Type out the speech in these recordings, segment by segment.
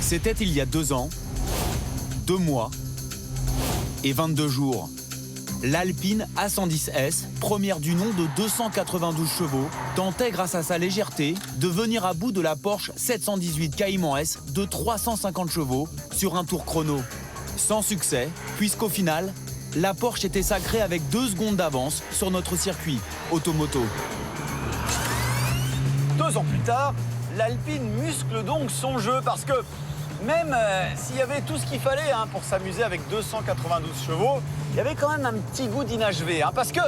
C'était il y a 2 ans, 2 mois et 22 jours. L'Alpine A110S, première du nom de 292 chevaux, tentait grâce à sa légèreté de venir à bout de la Porsche 718 Cayman S de 350 chevaux sur un tour chrono. Sans succès, puisqu'au final, la Porsche était sacrée avec 2 secondes d'avance sur notre circuit automoto. 2 ans plus tard, l'Alpine muscle donc son jeu parce que même s'il y avait tout ce qu'il fallait pour s'amuser avec 292 chevaux, il y avait quand même un petit goût d'inachevé. Parce que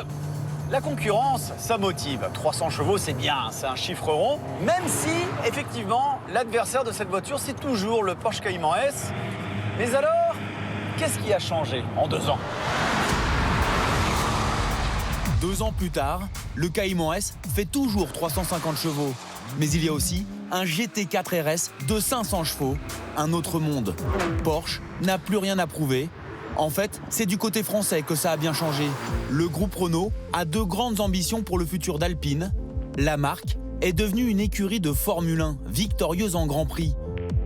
la concurrence, ça motive. 300 chevaux, c'est bien, c'est un chiffre rond. Même si, effectivement, l'adversaire de cette voiture, c'est toujours le Porsche Cayman S. Mais alors, qu'est-ce qui a changé en 2 ans? 2 ans plus tard, le Cayman S fait toujours 350 chevaux. Mais il y a aussi un GT4 RS de 500 chevaux, un autre monde. Porsche n'a plus rien à prouver. En fait, c'est du côté français que ça a bien changé. Le groupe Renault a de grandes ambitions pour le futur d'Alpine. La marque est devenue une écurie de Formule 1, victorieuse en Grand Prix.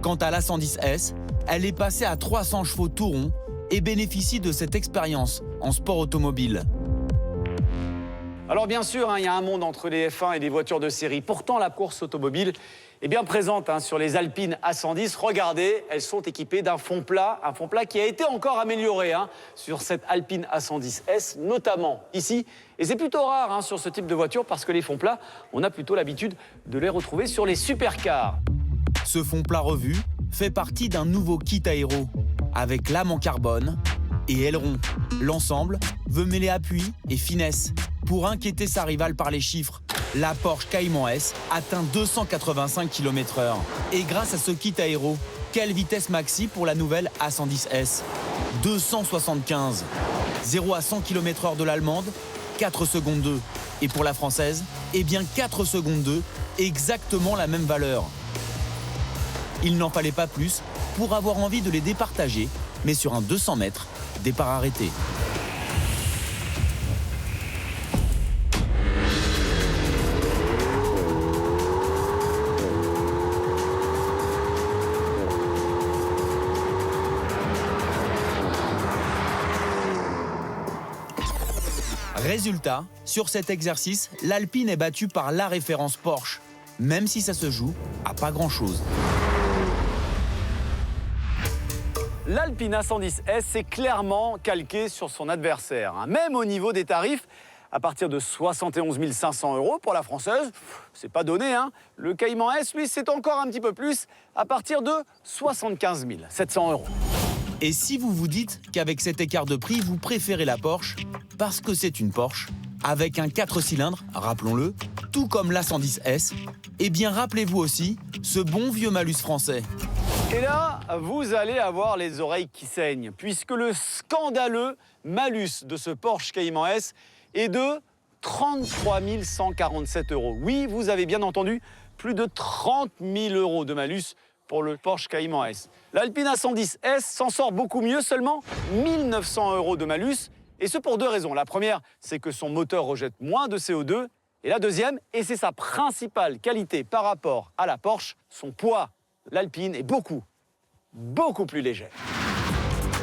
Quant à l'A110S, elle est passée à 300 chevaux tout rond et bénéficie de cette expérience en sport automobile. Alors bien sûr, il y a un monde entre les F1 et les voitures de série. Pourtant, la course automobile est bien présente sur les Alpines A110. Regardez, elles sont équipées d'un fond plat qui a été encore amélioré sur cette Alpine A110S, notamment ici. Et c'est plutôt rare sur ce type de voiture parce que les fonds plats, on a plutôt l'habitude de les retrouver sur les supercars. Ce fond plat revu fait partie d'un nouveau kit aéro, avec lame en carbone et aileron. L'ensemble veut mêler appui et finesse. Pour inquiéter sa rivale par les chiffres, la Porsche Cayman S atteint 285 km/h. Et grâce à ce kit aéro, quelle vitesse maxi pour la nouvelle A110S? 275. 0 à 100 km/h de l'allemande, 4 secondes 2. Et pour la française, 4 secondes 2, exactement la même valeur. Il n'en fallait pas plus pour avoir envie de les départager, mais sur un 200 mètres, départ arrêté. Résultat, sur cet exercice, l'Alpine est battue par la référence Porsche, même si ça se joue à pas grand-chose. L'Alpine A110S est clairement calquée sur son adversaire. Même au niveau des tarifs, à partir de 71 500 € pour la française, c'est pas donné. Le Cayman S, lui, c'est encore un petit peu plus, à partir de 75 700 €. Et si vous vous dites qu'avec cet écart de prix, vous préférez la Porsche, parce que c'est une Porsche, avec un 4 cylindres, rappelons-le, tout comme l'A110S, rappelez-vous aussi ce bon vieux malus français. Et là, vous allez avoir les oreilles qui saignent, puisque le scandaleux malus de ce Porsche Cayman S est de 33 147 €. Oui, vous avez bien entendu, plus de 30 000 € de malus pour le Porsche Cayman S. L'Alpine A110S s'en sort beaucoup mieux, seulement 1 900 € de malus, et ce pour 2 raisons. La première, c'est que son moteur rejette moins de CO2, et la deuxième, et c'est sa principale qualité par rapport à la Porsche, son poids. L'Alpine est beaucoup plus légère.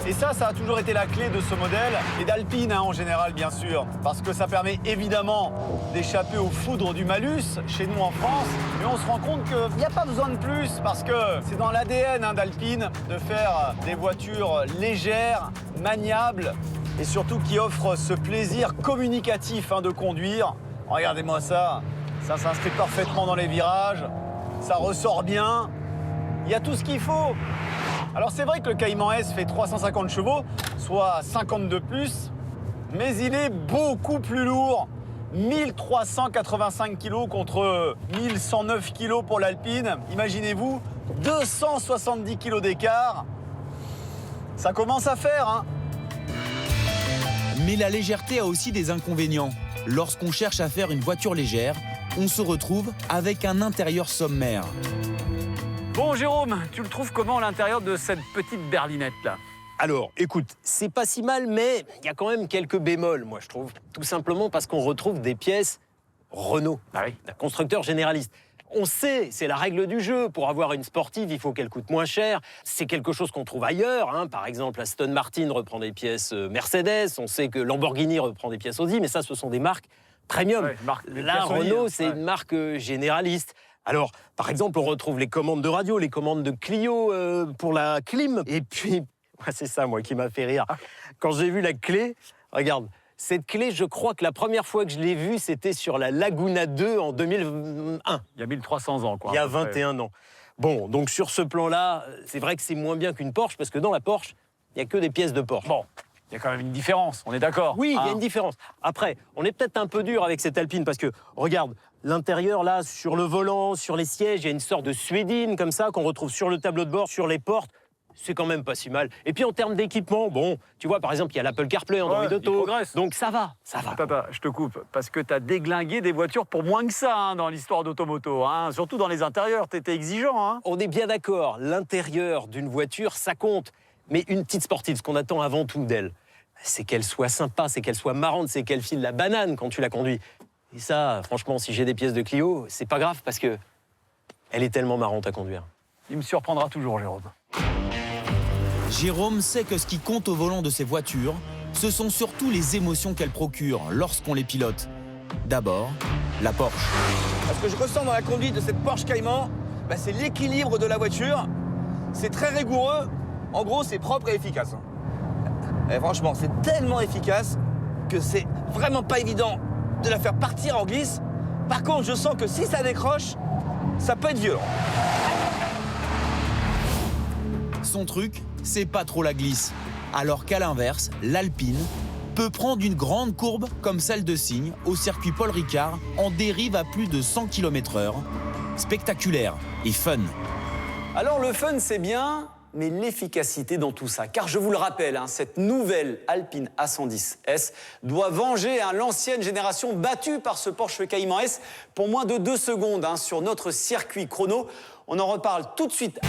Et ça a toujours été la clé de ce modèle, et d'Alpine en général, bien sûr, parce que ça permet évidemment d'échapper aux foudres du malus chez nous en France, mais on se rend compte qu'il n'y a pas besoin de plus, parce que c'est dans l'ADN d'Alpine de faire des voitures légères, maniables, et surtout qui offrent ce plaisir communicatif de conduire. Regardez-moi ça s'inscrit parfaitement dans les virages, ça ressort bien, il y a tout ce qu'il faut. Alors c'est vrai que le Cayman S fait 350 chevaux, soit 50 de plus, mais il est beaucoup plus lourd. 1385 kg contre 1109 kg pour l'Alpine. Imaginez-vous, 270 kg d'écart. Ça commence à faire, Mais la légèreté a aussi des inconvénients. Lorsqu'on cherche à faire une voiture légère, on se retrouve avec un intérieur sommaire. Bon, Jérôme, tu le trouves comment l'intérieur de cette petite berlinette là? Alors, écoute, c'est pas si mal, mais il y a quand même quelques bémols, moi, je trouve. Tout simplement parce qu'on retrouve des pièces Renault, Ah oui. d'un constructeur généraliste. On sait, c'est la règle du jeu. Pour avoir une sportive, il faut qu'elle coûte moins cher. C'est quelque chose qu'on trouve ailleurs. Hein. Par exemple, Aston Martin reprend des pièces Mercedes. On sait que Lamborghini reprend des pièces Audi. Mais ça, ce sont des marques premium. Ouais, Là, Renault, c'est une marque généraliste. Alors, par exemple, on retrouve les commandes de radio, les commandes de Clio pour la clim. Et puis, c'est ça, moi, qui m'a fait rire. Quand j'ai vu la clé, regarde, cette clé, je crois que la première fois que je l'ai vue, c'était sur la Laguna 2 en 2001. Il y a 1300 ans, quoi. Il y a 21 ans. Bon, donc sur ce plan-là, c'est vrai que c'est moins bien qu'une Porsche, parce que dans la Porsche, il n'y a que des pièces de Porsche. Bon, il y a quand même une différence, on est d'accord? Oui, il y a une différence. Après, on est peut-être un peu dur avec cette Alpine, parce que, regarde, l'intérieur, là, sur le volant, sur les sièges, il y a une sorte de suédine, comme ça, qu'on retrouve sur le tableau de bord, sur les portes. C'est quand même pas si mal. Et puis en termes d'équipement, bon, tu vois, par exemple, il y a l'Apple CarPlay Android Auto. Donc ça va, ça va. Attends, je te coupe, parce que tu as déglingué des voitures pour moins que ça hein, dans l'histoire d'Automoto. Hein. Surtout dans les intérieurs, tu étais exigeant. Hein. On est bien d'accord, l'intérieur d'une voiture, ça compte. Mais une petite sportive, ce qu'on attend avant tout d'elle, c'est qu'elle soit sympa, c'est qu'elle soit marrante, c'est qu'elle file la banane quand tu la conduis. Et ça, franchement, si j'ai des pièces de Clio, c'est pas grave, parce que elle est tellement marrante à conduire. Il me surprendra toujours, Jérôme. Jérôme sait que ce qui compte au volant de ces voitures, ce sont surtout les émotions qu'elles procurent lorsqu'on les pilote. D'abord, la Porsche. Ce que je ressens dans la conduite de cette Porsche Cayman, c'est l'équilibre de la voiture. C'est très rigoureux. En gros, c'est propre et efficace. Et franchement, c'est tellement efficace que c'est vraiment pas évident de la faire partir en glisse. Par contre, je sens que si ça décroche, ça peut être violent. Son truc, c'est pas trop la glisse. Alors qu'à l'inverse, l'Alpine peut prendre une grande courbe comme celle de Signes au circuit Paul Ricard en dérive à plus de 100 km/h. Spectaculaire et fun. Alors le fun, c'est bien, mais l'efficacité dans tout ça. Car je vous le rappelle, hein, cette nouvelle Alpine A110S doit venger l'ancienne génération battue par ce Porsche Cayman S pour moins de 2 secondes hein, sur notre circuit chrono. On en reparle tout de suite.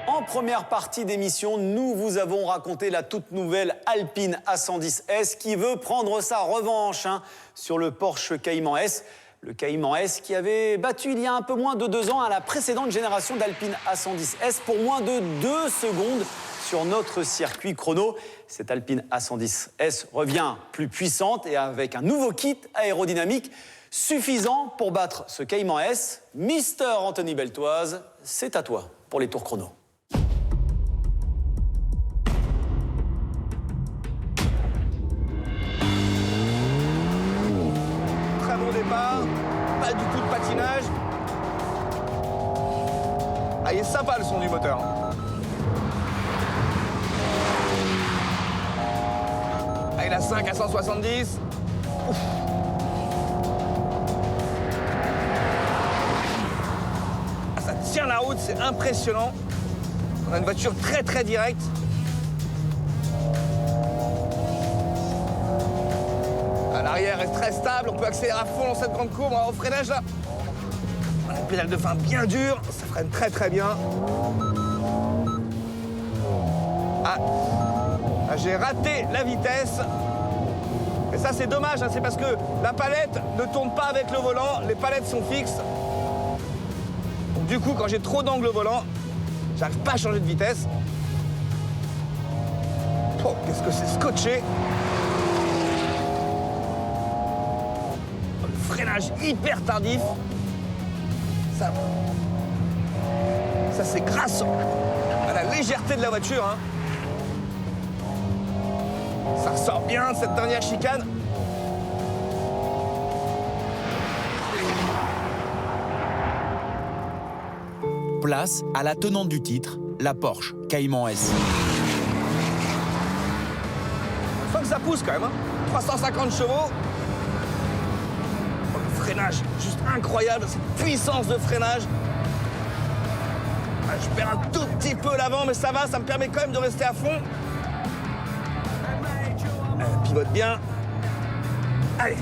En première partie d'émission, nous vous avons raconté la toute nouvelle Alpine A110S qui veut prendre sa revanche hein, sur le Porsche Cayman S. Le Cayman S qui avait battu il y a un peu moins de 2 ans à la précédente génération d'Alpine A110S pour moins de 2 secondes sur notre circuit chrono. Cette Alpine A110S revient plus puissante et avec un nouveau kit aérodynamique suffisant pour battre ce Cayman S. Mister Anthony Beltoise, c'est à toi pour les tours chrono. Très bon départ, pas du tout de patinage. Ah, il est sympa le son du moteur. Ah, il a 5 à 170. Ouf. Ah, ça tient la route, c'est impressionnant. On a une voiture très très directe. L'arrière est très stable, on peut accélérer à fond dans cette grande courbe. Au freinage là, on a une pédale de frein bien dure, ça freine très très bien. Ah, j'ai raté la vitesse. Et ça c'est dommage, hein, c'est parce que la palette ne tourne pas avec le volant, les palettes sont fixes. Donc, du coup, quand j'ai trop d'angle au volant, j'arrive pas à changer de vitesse. Oh, qu'est-ce que c'est scotché! Freinage hyper tardif. Ça c'est grâce à la légèreté de la voiture. Hein. Ça ressort bien de cette dernière chicane. Place à la tenante du titre, la Porsche Cayman S. On sent que ça pousse quand même. Hein. 350 chevaux. Freinage juste incroyable, cette puissance de freinage. Je perds un tout petit peu l'avant, mais ça va, ça me permet quand même de rester à fond. Pivote bien. Allez.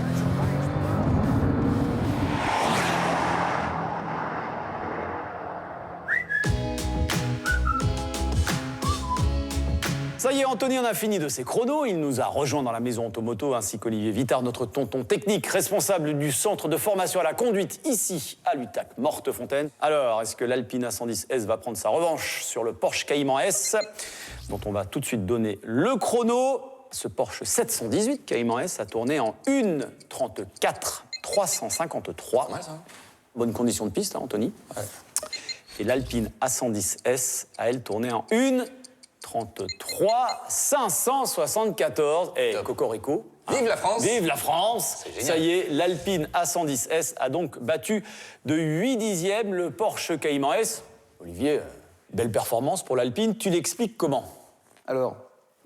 Ça y est, Anthony en a fini de ses chronos. Il nous a rejoint dans la maison Automoto, ainsi qu'Olivier Vittard, notre tonton technique, responsable du centre de formation à la conduite, ici, à l'UTAC Mortefontaine. Alors, est-ce que l'Alpine A110S va prendre sa revanche sur le Porsche Cayman S, dont on va tout de suite donner le chrono? Ce Porsche 718 Cayman S a tourné en 1:34 353. Ouais, ça. Bonne condition de piste, hein, Anthony. Ouais. Et l'Alpine A110S a, elle, tourné en 1:33 574. Et Top. cocorico. Vive la France. Vive la France. C'est génial. Ça y est, l'Alpine A110S a donc battu de 8 dixièmes le Porsche Cayman S. Olivier, belle performance pour l'Alpine. Tu l'expliques comment? Alors,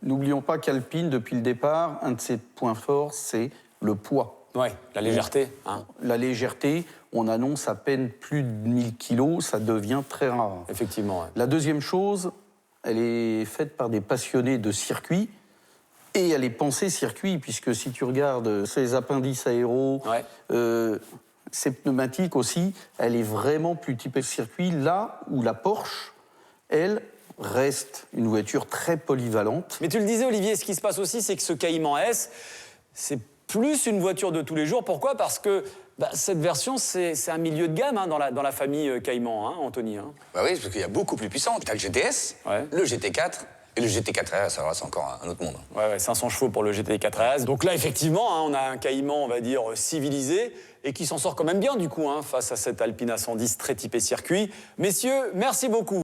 n'oublions pas qu'Alpine, depuis le départ, un de ses points forts, c'est le poids. Ouais, la légèreté. Hein. La légèreté, on annonce à peine plus de 1000 kilos, ça devient très rare. Effectivement. Ouais. La deuxième chose, elle est faite par des passionnés de circuit et elle est pensée circuit, puisque si tu regardes ses appendices aéros, Ouais. ses pneumatiques aussi, elle est vraiment plus typée circuit, là où la Porsche, elle, reste une voiture très polyvalente. Mais tu le disais, Olivier, ce qui se passe aussi, c'est que ce Cayman S, c'est plus une voiture de tous les jours. Pourquoi? Parce que cette version, c'est un milieu de gamme, hein, dans la famille Cayman, hein, Anthony. Hein. Bah oui, parce qu'il y a beaucoup plus puissant. T'as le GTS, Ouais. le GT4 et le GT4 RS. Alors là, c'est encore un autre monde. Ouais, 500 chevaux pour le GT4 RS. Donc là, effectivement, hein, on a un Cayman, on va dire, civilisé et qui s'en sort quand même bien, du coup, hein, face à cette Alpine A110 très typée circuit. Messieurs, merci beaucoup.